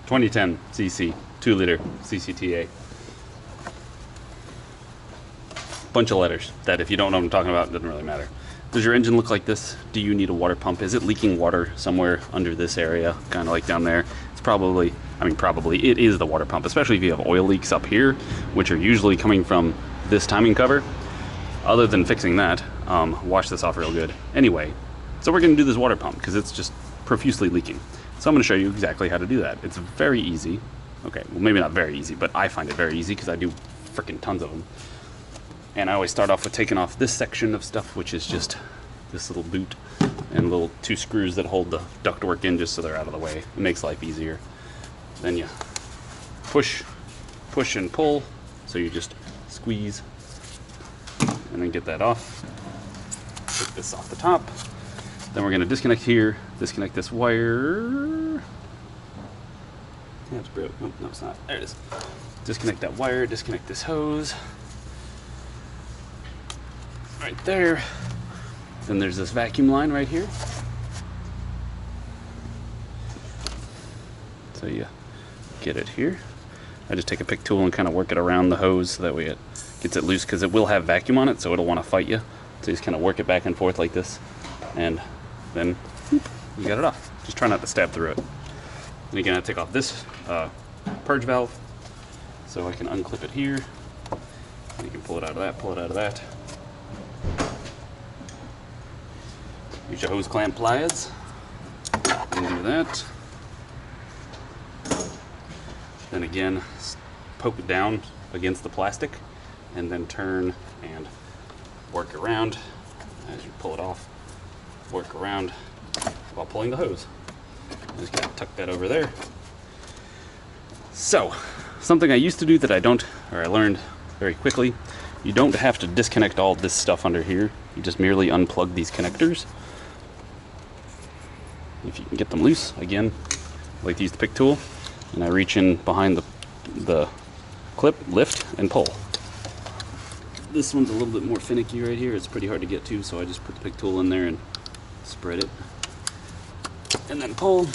2010 CC 2-liter CCTA. Bunch of letters that if you don't know what I'm talking about, it doesn't really matter. Does your engine look like this? Do you need a water pump? Is it leaking water somewhere under this area, kind of like down there? It's probably, it is the water pump, especially if you have oil leaks up here, which are usually coming from this timing cover. Other than fixing that, wash this off real good. Anyway, so we're gonna do this water pump because it's just profusely leaking. So I'm gonna show you exactly how to do that. It's very easy. Okay, well maybe not very easy, but I find it very easy because I do freaking tons of them. And I always start off with taking off this section of stuff, which is just this little boot and little 2 screws that hold the ductwork in just so they're out of the way. It makes life easier. Then you push and pull. So you just squeeze and then get that off. Take this off the top. Then we're gonna disconnect here, disconnect this wire. Yeah, it's broke. Oh, no, it's not. There it is. Disconnect that wire, disconnect this hose. Right there. Then there's this vacuum line right here. So you get it here. I just take a pick tool and kind of work it around the hose so that way it gets it loose, because it will have vacuum on it, so it'll want to fight you. So you just kind of work it back and forth like this, and then whoop, you got it off. Just try not to stab through it. And again, I take off this purge valve so I can unclip it here. You can pull it out of that, pull it out of that. Use your hose clamp pliers and do that. Then again, poke it down against the plastic and then turn and work around as you pull it off. Work around while pulling the hose. Just gotta tuck that over there. So, something I used to do that I don't, or I learned very quickly, you don't have to disconnect all this stuff under here. You just merely unplug these connectors. If you can get them loose, again, I like to use the pick tool, and I reach in behind the clip, lift, and pull. This one's a little bit more finicky right here. It's pretty hard to get to, so I just put the pick tool in there and spread it. And then pull.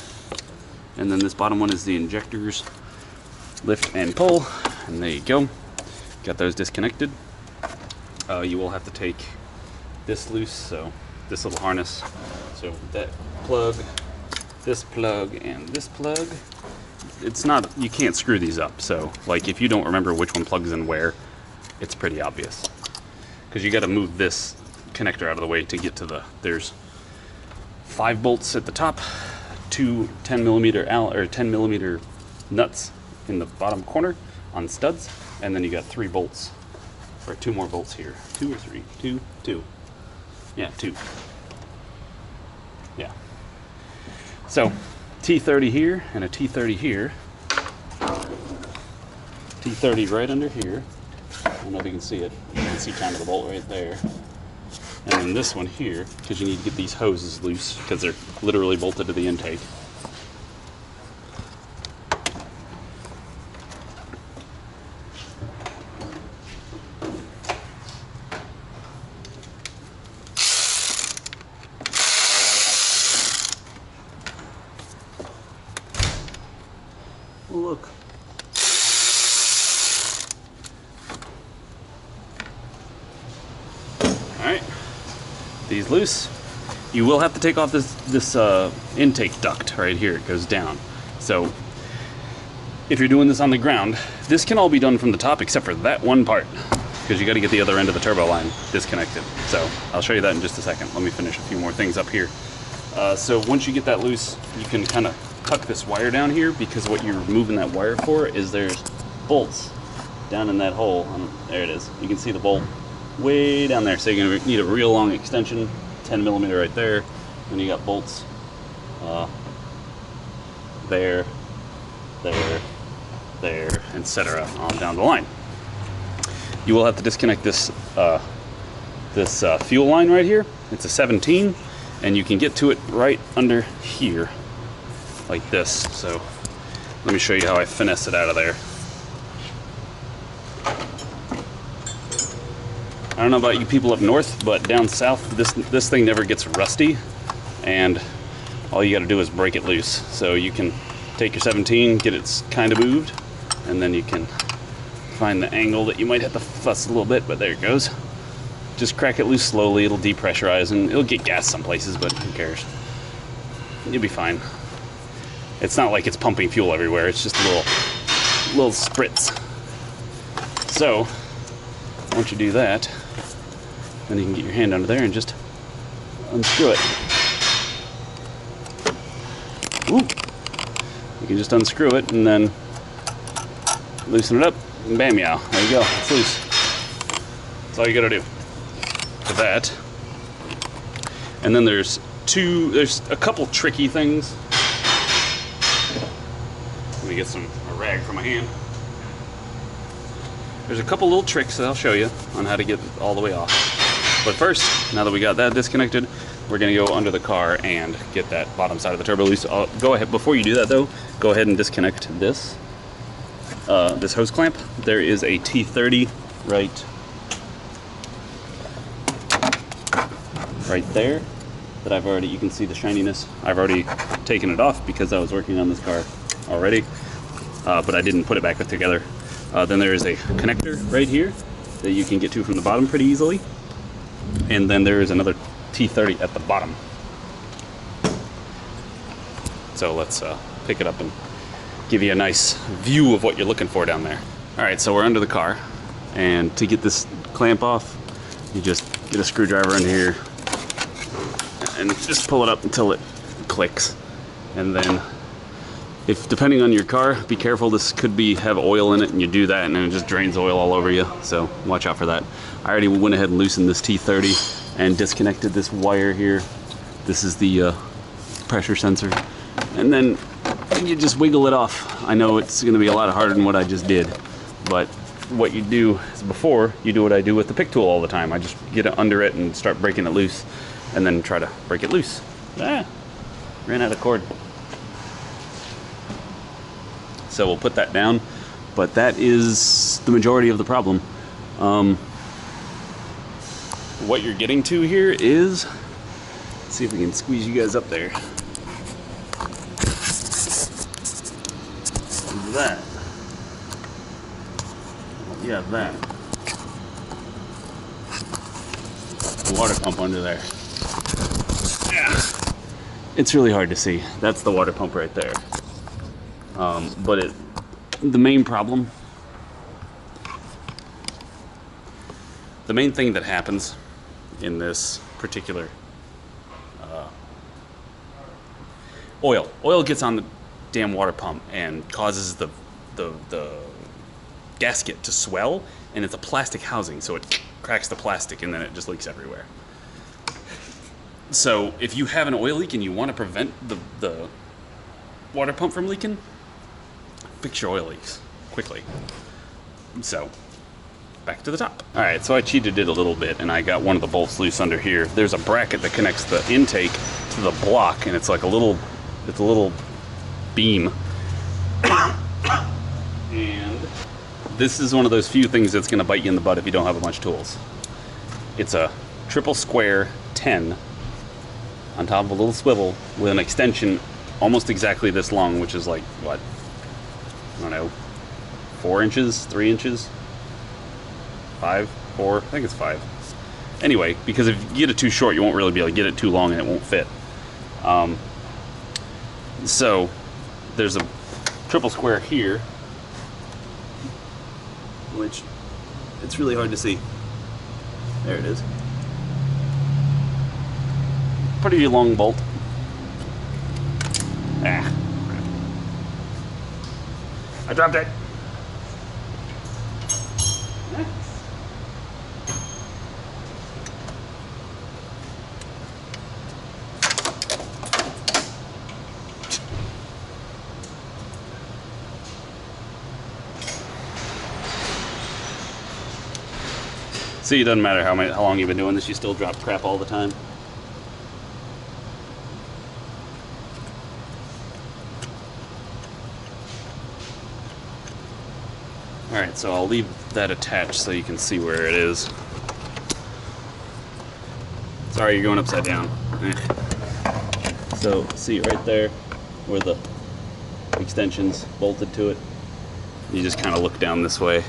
And then this bottom one is the injectors. Lift and pull, and there you go. Got those disconnected. You will have to take this loose, so this little harness. So that plug, this plug, and this plug. It's not, you can't screw these up, so like if you don't remember which one plugs in where, it's pretty obvious. Because you got to move this connector out of the way to get to there's 5 bolts at the top, 2 10mm nuts in the bottom corner on studs, and then you got 3 bolts, or 2 more bolts here. 2 or 3? 2. Yeah, 2. Yeah. So, T30 here and a T30 here. T30 right under here. I don't know if you can see it. You can see kind of the bolt right there. And then this one here, because you need to get these hoses loose, because they're literally bolted to the intake. Look. Alright. These loose. You will have to take off this intake duct right here. It goes down. So if you're doing this on the ground, this can all be done from the top except for that one part, because you got to get the other end of the turbo line disconnected. So I'll show you that in just a second. Let me finish a few more things up here. So once you get that loose, you can kind of tuck this wire down here, because what you're moving that wire for is there's bolts down in that hole. There it is. You can see the bolt way down there. So you're going to need a real long extension, 10mm right there. And you got bolts there, etc. on down the line. You will have to disconnect this fuel line right here. It's a 17, and you can get to it right under here, like this. So let me show you how I finesse it out of there. I don't know about you people up north, but down south, this thing never gets rusty, and all you got to do is break it loose. So you can take your 17, get it kind of moved, and then you can find the angle that you might have to fuss a little bit, but there it goes. Just crack it loose slowly, it'll depressurize, and it'll get gas some places, but who cares? You'll be fine. It's not like it's pumping fuel everywhere, it's just a little spritz. So, once you do that, then you can get your hand under there and just unscrew it. Ooh. You can just unscrew it and then loosen it up, and bam, yow, there you go, it's loose. That's all you gotta do for that. And then there's a couple tricky things. Let me get a rag from my hand. There's a couple little tricks that I'll show you on how to get it all the way off. But first, now that we got that disconnected, we're gonna go under the car and get that bottom side of the turbo loose. Go ahead, before you do that though, go ahead and disconnect this hose clamp. There is a T30 right there that I've already, you can see the shininess. I've already taken it off because I was working on this car already, but I didn't put it back together. Then there is a connector right here that you can get to from the bottom pretty easily. And then there is another T30 at the bottom. So let's pick it up and give you a nice view of what you're looking for down there. All right, so we're under the car, and to get this clamp off, you just get a screwdriver in here and just pull it up until it clicks. And then, depending on your car, be careful. This could have oil in it, and you do that and then it just drains oil all over you, so watch out for that. I already went ahead and loosened this T30 and disconnected this wire here. This is the pressure sensor, and then you just wiggle it off. I know it's going to be a lot harder than what I just did, but what you do is, before you do what I do with the pick tool all the time, I just get it under it and start breaking it loose, and then try to break it loose. Ran out of cord. So we'll put that down, but that is the majority of the problem. What you're getting to here is, let's see if we can squeeze you guys up there. That. Yeah, that. The water pump under there. Yeah. It's really hard to see. That's the water pump right there. But the main problem, the main thing that happens in this particular oil gets on the damn water pump and causes the gasket to swell, and it's a plastic housing, so it cracks the plastic and then it just leaks everywhere. So if you have an oil leak and you want to prevent the water pump from leaking, fix your oil leaks quickly. So back to the top. All right, so I cheated it a little bit and I got one of the bolts loose under here. There's a bracket that connects the intake to the block, and it's like a little beam. And this is one of those few things that's gonna bite you in the butt if you don't have a bunch of tools. It's a triple square 10 on top of a little swivel with an extension almost exactly this long, which is like, what? I don't know, 4 inches, 3 inches, 5, 4, I think it's 5. Anyway, because if you get it too short, you won't really be able to get it too long and it won't fit. So there's a triple square here, which it's really hard to see. There it is. Pretty long bolt. Ah, crap. I dropped it. See, it doesn't matter how long you've been doing this, you still drop crap all the time. Alright, so I'll leave that attached so you can see where it is. Sorry, you're going upside down. So, see right there where the extensions bolted to it. You just kind of look down this way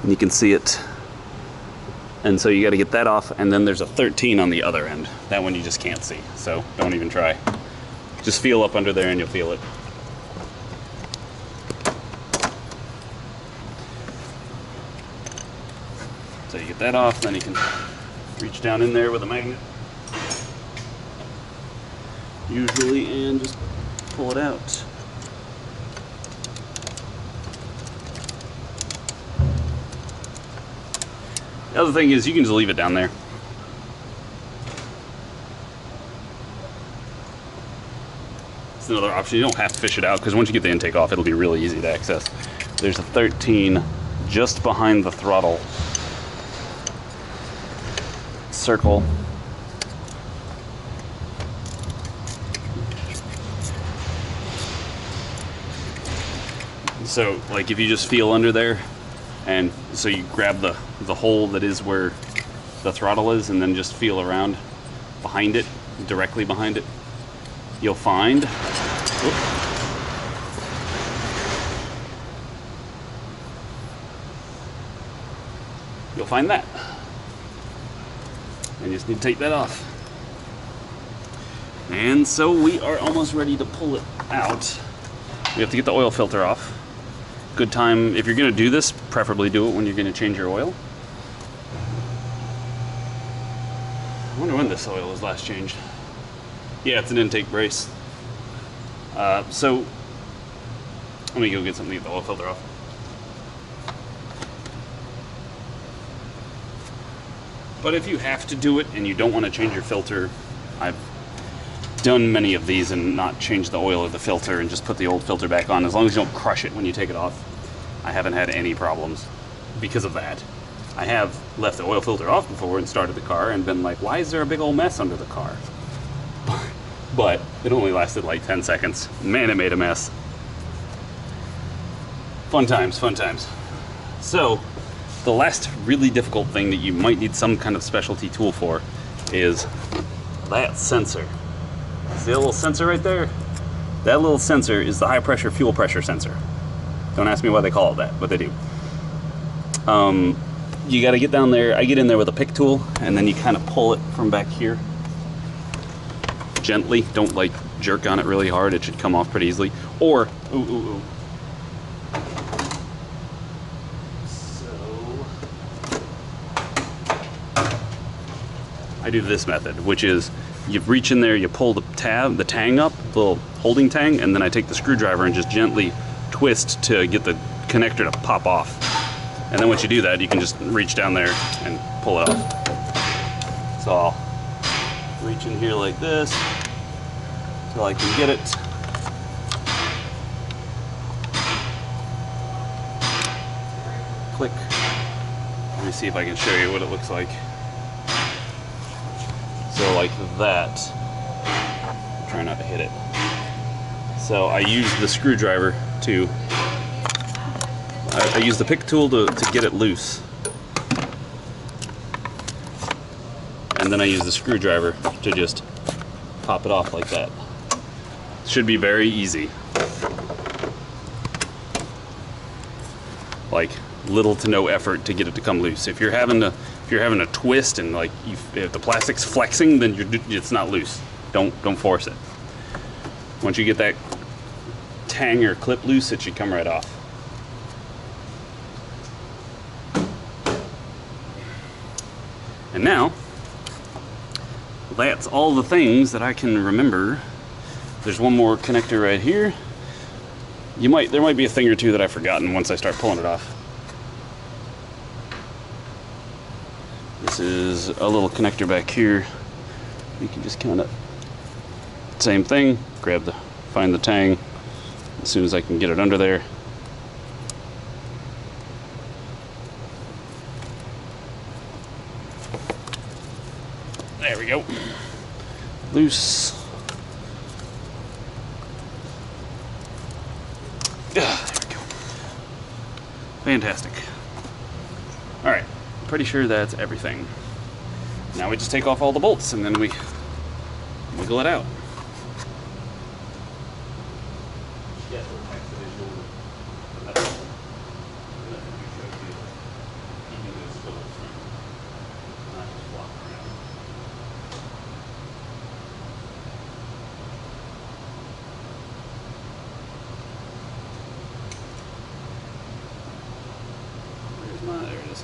and you can see it. And so you got to get that off, and then there's a 13 on the other end. That one you just can't see, so don't even try. Just feel up under there and you'll feel it. So you get that off, then you can reach down in there with a magnet, usually, and just pull it out. The other thing is you can just leave it down there. It's another option. You don't have to fish it out, because once you get the intake off, it'll be really easy to access. There's a 13 just behind the throttle circle. So like if you just feel under there, and so you grab the hole that is where the throttle is, and then just feel around behind it, directly behind it, you'll find, that. And you just need to take that off. And so we are almost ready to pull it out. We have to get the oil filter off. Good time, if you're going to do this, preferably do it when you're going to change your oil. I wonder when this oil was last changed. Yeah, it's an intake brace. So let me go get something to get the oil filter off. But if you have to do it and you don't want to change your filter, I've done many of these and not change the oil of the filter and just put the old filter back on. As long as you don't crush it when you take it off, I haven't had any problems because of that. I have left the oil filter off before and started the car and been like, why is there a big old mess under the car? But it only lasted like 10 seconds. Man, it made a mess. Fun times, fun times. So the last really difficult thing that you might need some kind of specialty tool for is that sensor. See that little sensor right there? That little sensor is the high pressure fuel pressure sensor. Don't ask me why they call it that, but they do. You got to get down there. I get in there with a pick tool, and then you kind of pull it from back here. Gently, don't like jerk on it really hard. It should come off pretty easily. Or, I do this method, which is you reach in there, you pull the tang up, the little holding tang, and then I take the screwdriver and just gently twist to get the connector to pop off. And then once you do that, you can just reach down there and pull it off. So I'll reach in here like this till I can get it. Click. Let me see if I can show you what it looks like. So like that. Try not to hit it. So I use the screwdriver to, I use the pick tool to get it loose. And then I use the screwdriver to just pop it off like that. Should be very easy. Like little to no effort to get it to come loose. If you're having to twist and like if the plastic's flexing, then it's not loose. Don't force it. Once you get that tang or clip loose, it should come right off. And now, that's all the things that I can remember. There's one more connector right here. There might be a thing or two that I've forgotten once I start pulling it off. This is a little connector back here. You can just kind of, same thing, find the tang as soon as I can get it under there. There we go. Loose. There we go. Fantastic. All right, pretty sure that's everything. Now we just take off all the bolts and then we wiggle it out. Yes, we'll text it as you want. That's what we showed you. Keeping those spills from not just flopping around. There it is.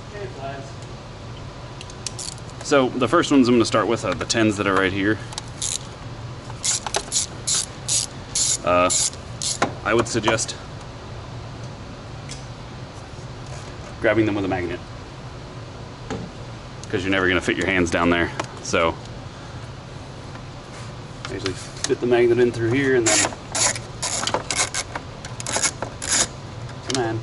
Okay, flies. So the first ones I'm going to start with are the 10s that are right here. I would suggest grabbing them with a magnet, because you're never going to fit your hands down there. So I usually fit the magnet in through here and then come on.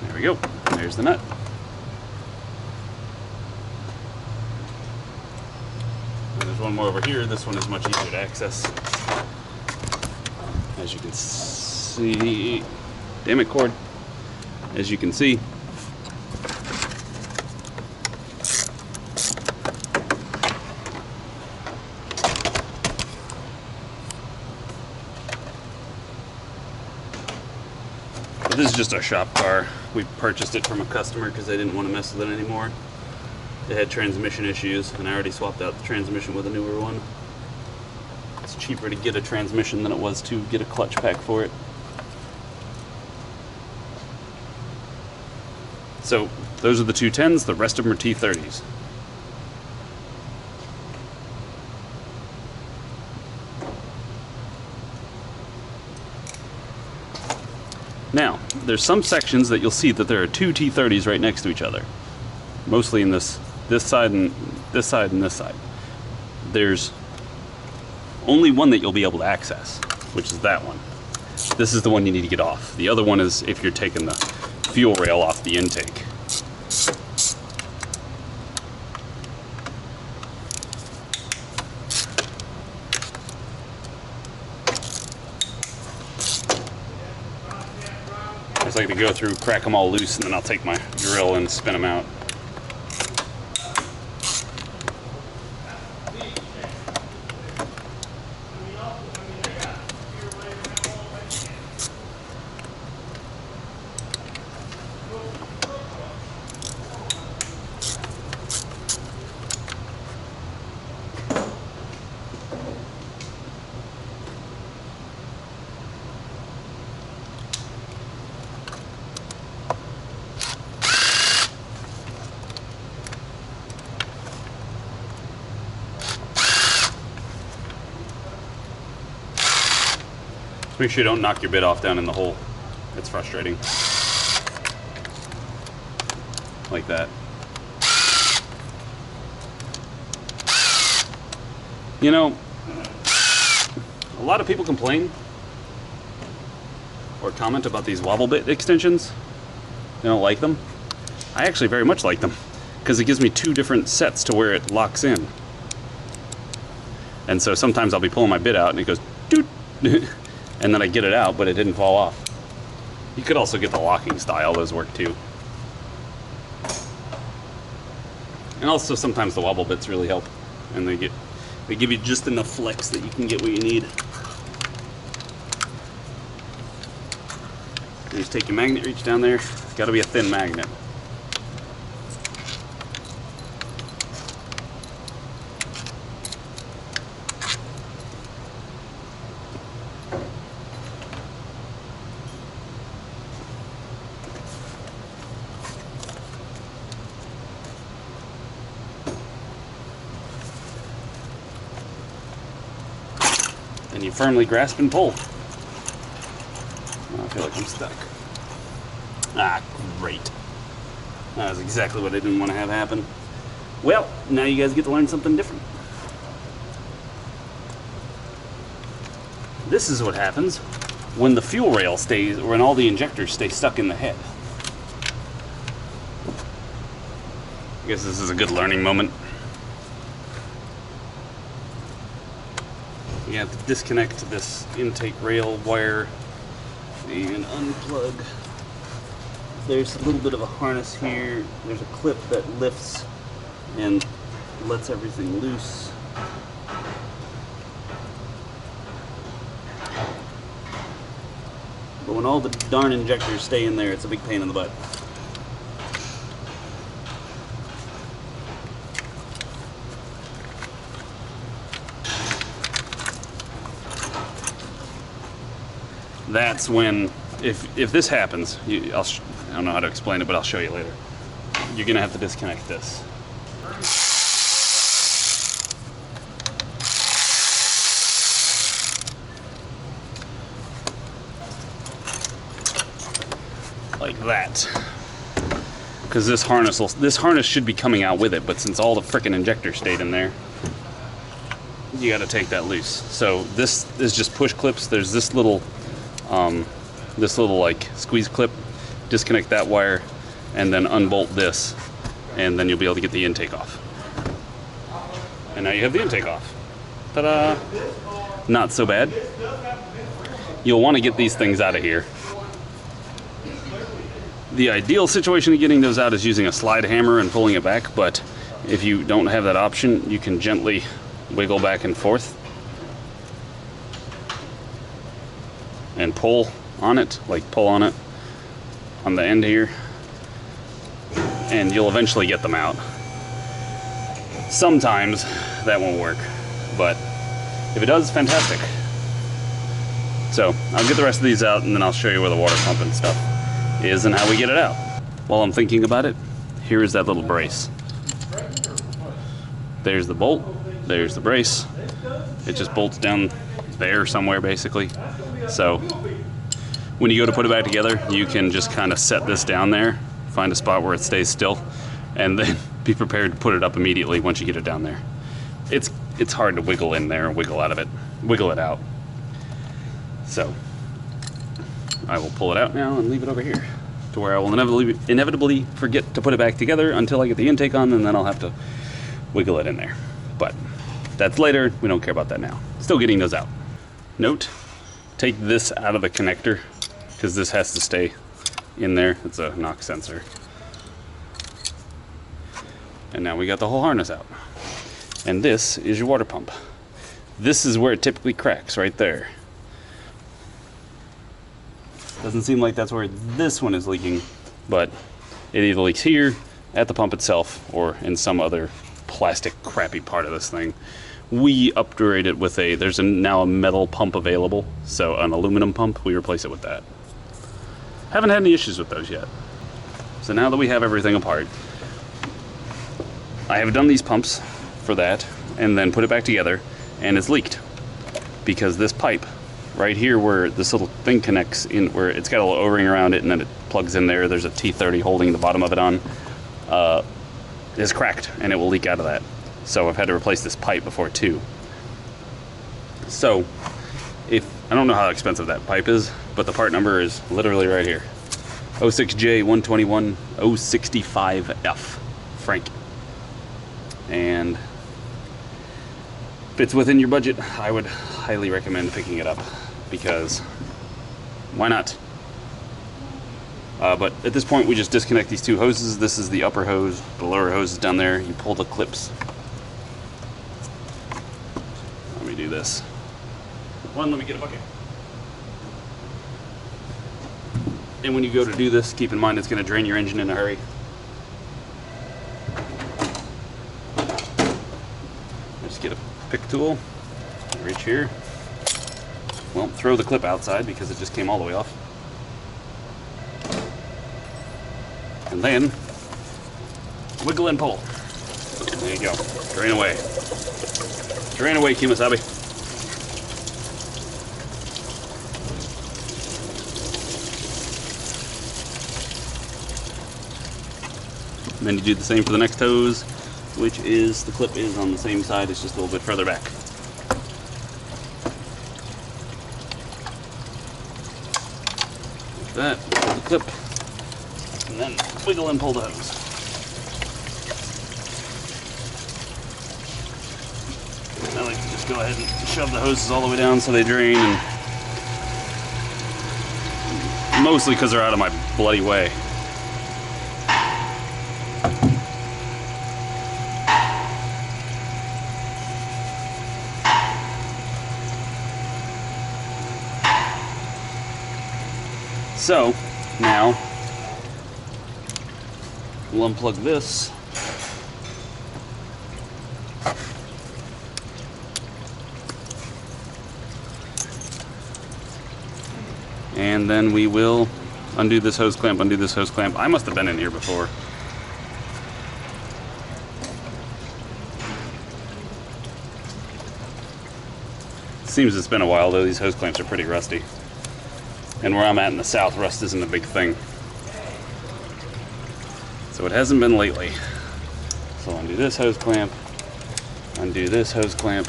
There we go. There's the nut. And there's one more over here. This one is much easier to access. As you can see, damn it, cord. As you can see, this is just a shop car. We purchased it from a customer because they didn't want to mess with it anymore. They had transmission issues, and I already swapped out the transmission with a newer one. It's cheaper to get a transmission than it was to get a clutch pack for it. So those are the two 10s, the rest of them are T30s. Now, there's some sections that you'll see that there are two T30s right next to each other. Mostly in this side and this side and this side. There's only one that you'll be able to access, which is that one. This is the one you need to get off. The other one is if you're taking the fuel rail off the intake. I just like to go through, crack them all loose, and then I'll take my drill and spin them out. Make sure you don't knock your bit off down in the hole. It's frustrating. Like that. You know, a lot of people complain or comment about these wobble bit extensions. They don't like them. I actually very much like them because it gives me two different sets to where it locks in. And so sometimes I'll be pulling my bit out and it goes doot. And then I get it out, but it didn't fall off. You could also get the locking style, those work too. And also sometimes the wobble bits really help, and they give you just enough flex that you can get what you need. You just take your magnet, reach down there. It's got to be a thin magnet. And you firmly grasp and pull. I feel like I'm stuck. Ah, great. That was exactly what I didn't want to have happen. Well, now you guys get to learn something different. This is what happens when the fuel rail stays, or when all the injectors stay stuck in the head. I guess this is a good learning moment. You have to disconnect this intake rail wire and unplug. There's a little bit of a harness here. There's a clip that lifts and lets everything loose. But when all the darn injectors stay in there, it's a big pain in the butt. That's when, if this happens, I don't know how to explain it, but I'll show you later. You're gonna have to disconnect this. Like that. Because this harness should be coming out with it, but since all the frickin' injectors stayed in there, you gotta take that loose. So this is just push clips. There's this little like squeeze clip. Disconnect that wire and then unbolt this, and then you'll be able to get the intake off. And now you have the intake off. Ta-da! Not so bad. You'll want to get these things out of here. The ideal situation of getting those out is using a slide hammer and pulling it back, but if you don't have that option, you can gently wiggle back and forth and pull on it, like pull on it on the end here, and you'll eventually get them out. Sometimes that won't work, but if it does, fantastic. So I'll get the rest of these out and then I'll show you where the water pump and stuff is and how we get it out. While I'm thinking about it, here is that little brace. There's the bolt, there's the brace. It just bolts down there somewhere basically. So when you go to put it back together, you can just kind of set this down there, find a spot where it stays still, and then be prepared to put it up immediately once you get it down there. It's hard to wiggle in there and wiggle out of it, wiggle it out. So I will pull it out now and leave it over here to where I will inevitably forget to put it back together until I get the intake on, and then I'll have to wiggle it in there. But that's later, we don't care about that now. Still getting those out. Note, take this out of the connector because this has to stay in there. It's a knock sensor. And now we got the whole harness out. And this is your water pump. This is where it typically cracks, right there. Doesn't seem like that's where this one is leaking, but it either leaks here, at the pump itself, or in some other plastic crappy part of this thing. We upgrade it with there's now a metal pump available, so an aluminum pump, we replace it with that. Haven't had any issues with those yet. So now that we have everything apart, I have done these pumps for that, and then put it back together, and it's leaked. Because this pipe, right here where this little thing connects in, where it's got a little O-ring around it, and then it plugs in there, there's a T30 holding the bottom of it on, is cracked, and it will leak out of that. So I've had to replace this pipe before too. So, I don't know how expensive that pipe is, but the part number is literally right here. 06J121 065F, Frank. And if it's within your budget, I would highly recommend picking it up, because why not? But at this point, we just disconnect these two hoses. This is the upper hose, the lower hose is down there. You pull the clips. Let me do this. Let me get a bucket. And when you go to do this, keep in mind it's going to drain your engine in a hurry. Just get a pick tool, reach here. Well, throw the clip outside because it just came all the way off. And then wiggle and pull. There you go. Drain away. Drain away, Kimasabi. And then you do the same for the next hose, which is, the clip is on the same side, it's just a little bit further back. Like that, pull the clip, and then wiggle and pull the hose. I like to just go ahead and shove the hoses all the way down so they drain, and mostly because they're out of my bloody way. So now we'll unplug this. And then we will undo this hose clamp, undo this hose clamp. I must have been in here before. Seems it's been a while though, these hose clamps are pretty rusty. And where I'm at in the south, rust isn't a big thing. So it hasn't been lately. So I'll undo this hose clamp, undo this hose clamp.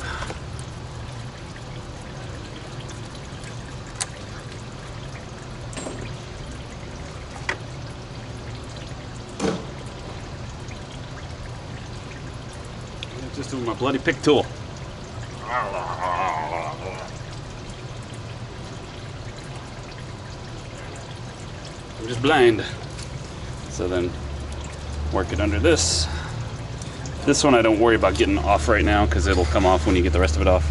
Just with my bloody pick tool. I'm just blind. So then work it under this. This one I don't worry about getting off right now because it'll come off when you get the rest of it off.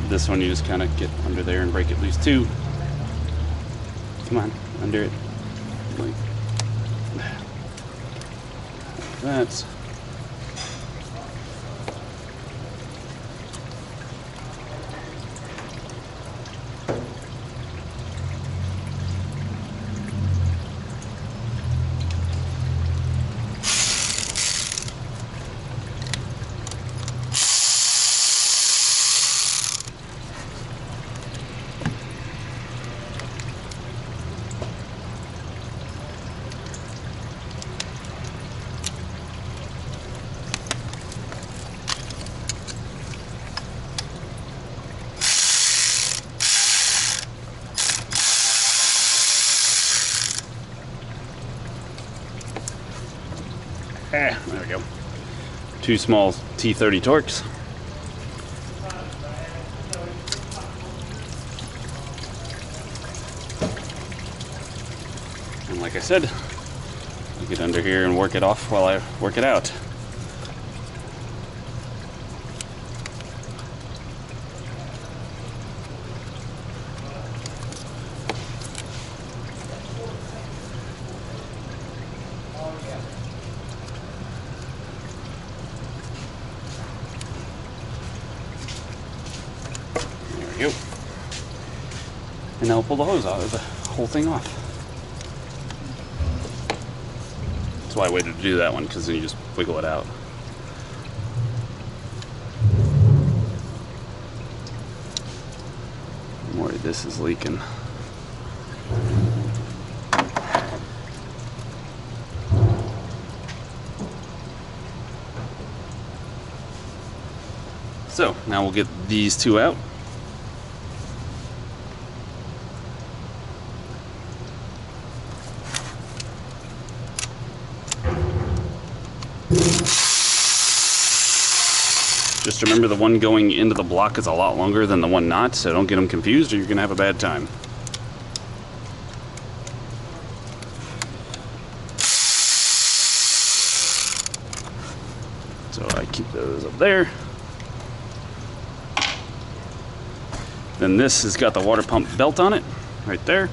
This one you just kind of get under there and break it loose too. Come on, under it. Like that. There we go. 2 small T30 Torx. And like I said, you get under here and work it off while I work it out. There we go. And now we'll pull the hose out of the whole thing off. That's why I waited to do that one, because then you just wiggle it out. I'm worried this is leaking. So now we'll get these two out. Just remember the one going into the block is a lot longer than the one not, so don't get them confused or you're going to have a bad time. So I keep those up there. Then this has got the water pump belt on it, right there.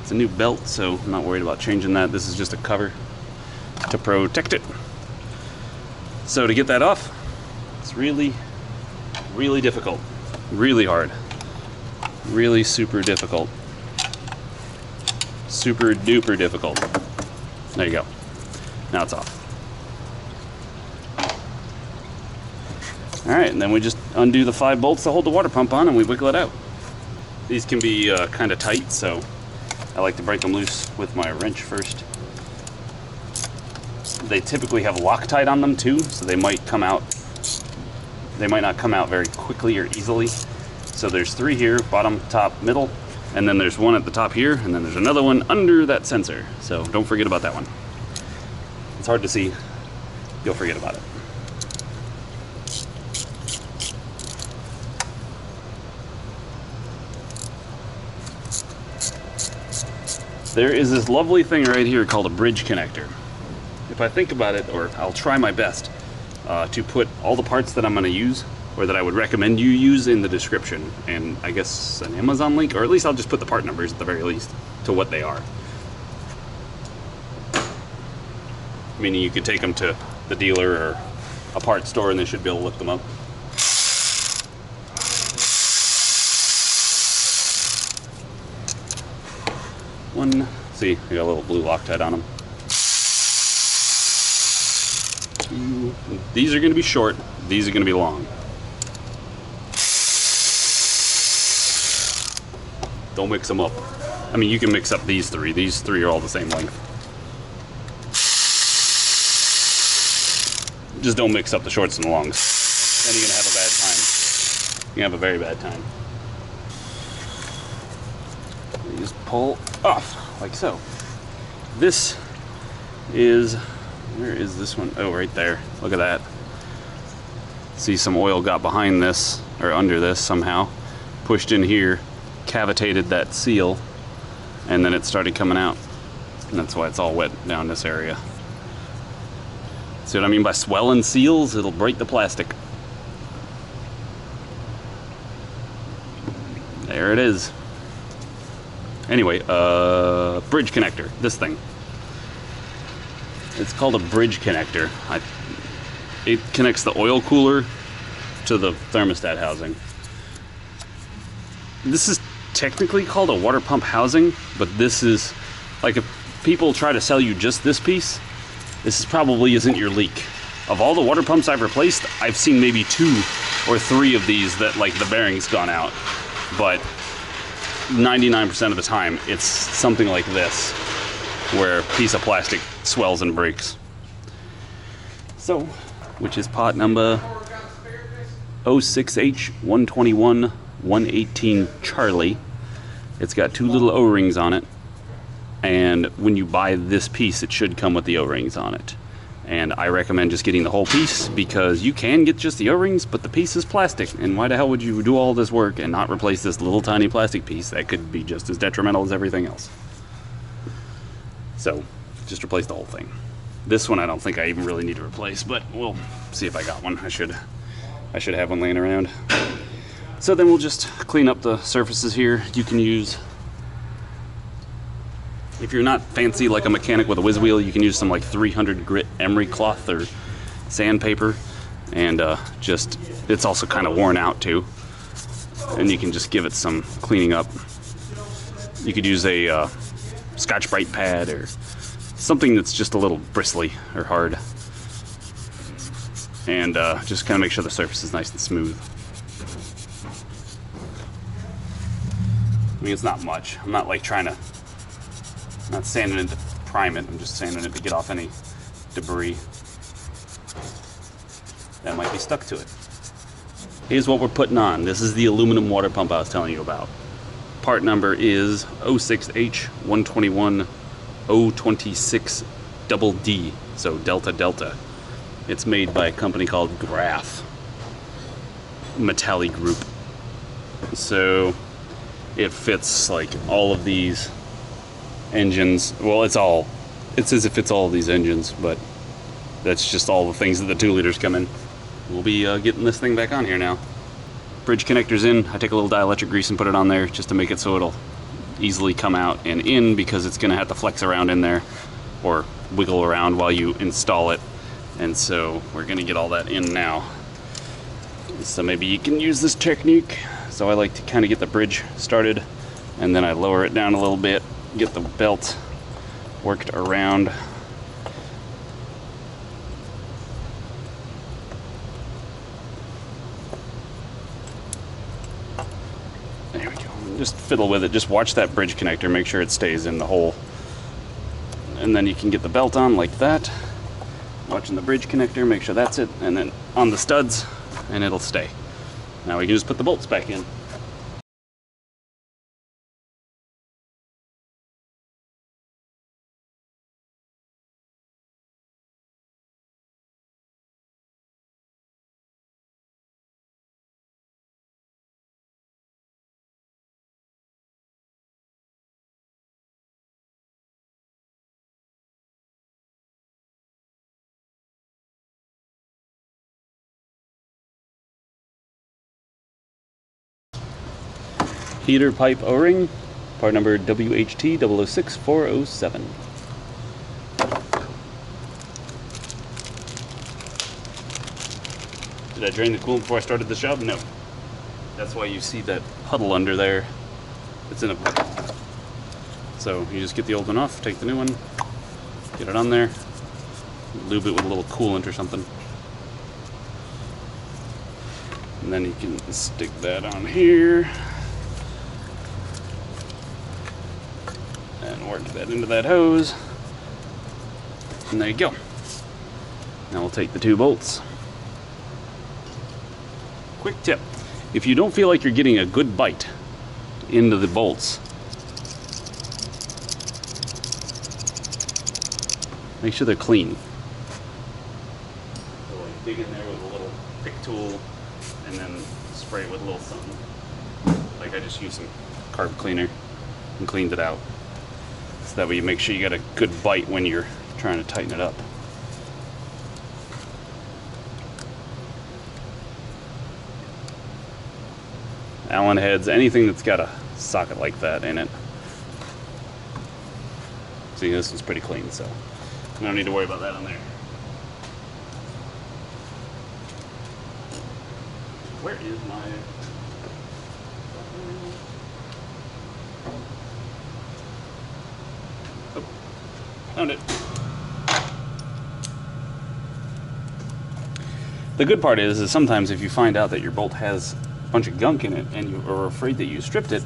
It's a new belt, so I'm not worried about changing that. This is just a cover to protect it. So to get that off, it's really, really difficult. Really hard. Really super difficult. Super duper difficult. There you go. Now it's off. Alright, and then we just undo the 5 bolts to hold the water pump on and we wiggle it out. These can be kind of tight, so I like to break them loose with my wrench first. They typically have Loctite on them too, so they might come out. They might not come out very quickly or easily. So there's 3 here, bottom, top, middle, and then there's one at the top here, and then there's another one under that sensor. So don't forget about that one. It's hard to see. You'll forget about it. there is this lovely thing right here called a bridge connector. If I think about it, or I'll try my best to put all the parts that I'm going to use, or that I would recommend you use, in the description, and I guess an Amazon link, or at least I'll just put the part numbers at the very least to what they are. Meaning you could take them to the dealer or a parts store and they should be able to look them up. One, see, I got a little blue Loctite on them. Two, these are going to be short, these are going to be long. Don't mix them up. I mean, you can mix up these three are all the same length. Just don't mix up the shorts and the longs. Then you're gonna have a bad time. You're gonna have a very bad time. You just pull off, like so. This is, where is this one? Oh, right there. Look at that. See, some oil got behind this, or under this somehow. Pushed in here, cavitated that seal, and then it started coming out. And that's why it's all wet down this area. See what I mean by swelling seals? It'll break the plastic. There it is. Anyway, bridge connector, this thing. It's called a bridge connector. It connects the oil cooler to the thermostat housing. This is technically called a water pump housing, but this is, like, if people try to sell you just this piece, this probably isn't your leak. Of all the water pumps I've replaced, I've seen maybe 2 or 3 of these that, like, the bearing's gone out. But 99% of the time, it's something like this, where a piece of plastic swells and breaks. So, which is pot number 06H121-118 Charlie. It's got 2 little O-rings on it. And when you buy this piece, it should come with the O-rings on it. And I recommend just getting the whole piece, because you can get just the O-rings, but the piece is plastic. And why the hell would you do all this work and not replace this little tiny plastic piece that could be just as detrimental as everything else? So, just replace the whole thing. This one I don't think I even really need to replace, but we'll see if I got one. I should have one laying around. So then we'll just clean up the surfaces here. You can use, if you're not fancy like a mechanic with a whiz wheel, you can use some like 300 grit emery cloth or sandpaper, and just, it's also kind of worn out too, and you can just give it some cleaning up. You could use a Scotch-Brite pad or something that's just a little bristly or hard, and just kind of make sure the surface is nice and smooth. I mean, it's not much. I'm not like trying to, not sanding it to prime it, I'm just sanding it to get off any debris that might be stuck to it. Here's what we're putting on. This is the aluminum water pump I was telling you about. Part number is 06H121-026DD, so Delta Delta. It's made by a company called Graph Metalli Group. So it fits like all of these engines. Well, it's as if it's all of these engines, but that's just all the things that the 2 liters come in. We'll be getting this thing back on here now. Bridge connector's in. I take a little dielectric grease and put it on there just to make it so it'll easily come out and in, because it's gonna have to flex around in there or wiggle around while you install it. And so we're gonna get all that in now. So maybe you can use this technique. So I like to kind of get the bridge started, and then I lower it down a little bit, get the belt worked around. There we go. Just fiddle with it. Just watch that bridge connector, make sure it stays in the hole. And then you can get the belt on like that. Watching the bridge connector, make sure that's it, and then on the studs, and it'll stay. Now we can just put the bolts back in. heater pipe O-ring, part number WHT006407. Did I drain the coolant before I started the job? No. That's why you see that puddle under there. It's in a bucket. So you just get the old one off, take the new one, get it on there, lube it with a little coolant or something. And then you can stick that on here and work that into that hose. And there you go. Now we'll take the 2 bolts. Quick tip, if you don't feel like you're getting a good bite into the bolts, make sure they're clean. So like dig in there with a little pick tool and then spray it with a little something. Like I just used some carb cleaner and cleaned it out. So that way you make sure you got a good bite when you're trying to tighten it up. Allen heads, anything that's got a socket like that in it. See, this one's pretty clean, so I don't need to worry about that on there. Where is my... Oh, found it. The good part is sometimes if you find out that your bolt has bunch of gunk in it and you are afraid that you stripped it,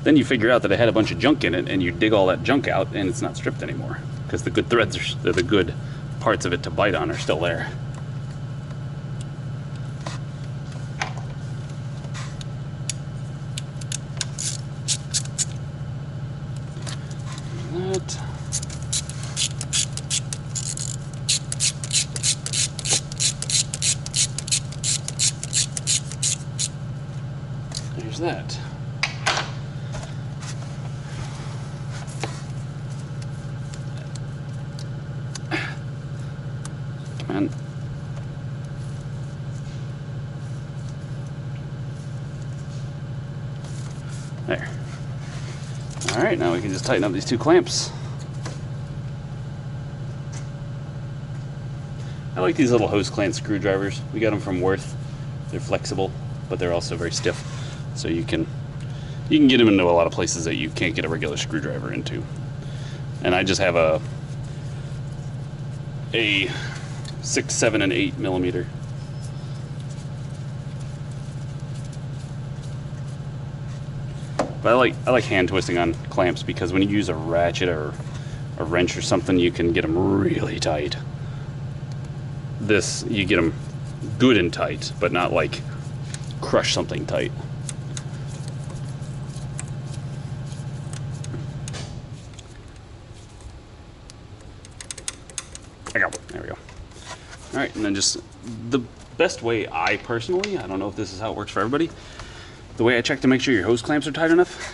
then you figure out that it had a bunch of junk in it and you dig all that junk out and it's not stripped anymore because the good threads, the good parts of it to bite on are still there. That. There's that. And there. All right, now we can just tighten up these 2 clamps. I like these little hose clamp screwdrivers. We got them from Worth. They're flexible, but they're also very stiff. So you can get them into a lot of places that you can't get a regular screwdriver into. And I just have a 6, 7, and 8 millimeter. But I like hand twisting on clamps because when you use a ratchet or a wrench or something, you can get them really tight. This, you get them good and tight, but not like crush something tight. There we go. All right, and then just the best way I personally, I don't know if this is how it works for everybody, the way I check to make sure your hose clamps are tight enough,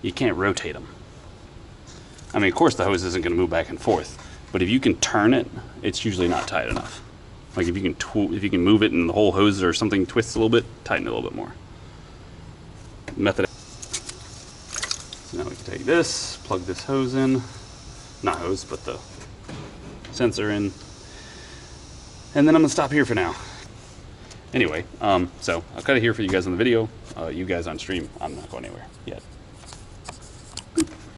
you can't rotate them. I mean, of course the hose isn't going to move back and forth, but if you can turn it, it's usually not tight enough. Like if you can move it and the whole hose or something twists a little bit, tighten it a little bit more. Method. So now we can take this, plug this hose in, not hose, but the sensor in, and then I'm gonna stop here for now. Anyway, so I'll cut it here for you guys on the video. You guys on stream, I'm not going anywhere yet.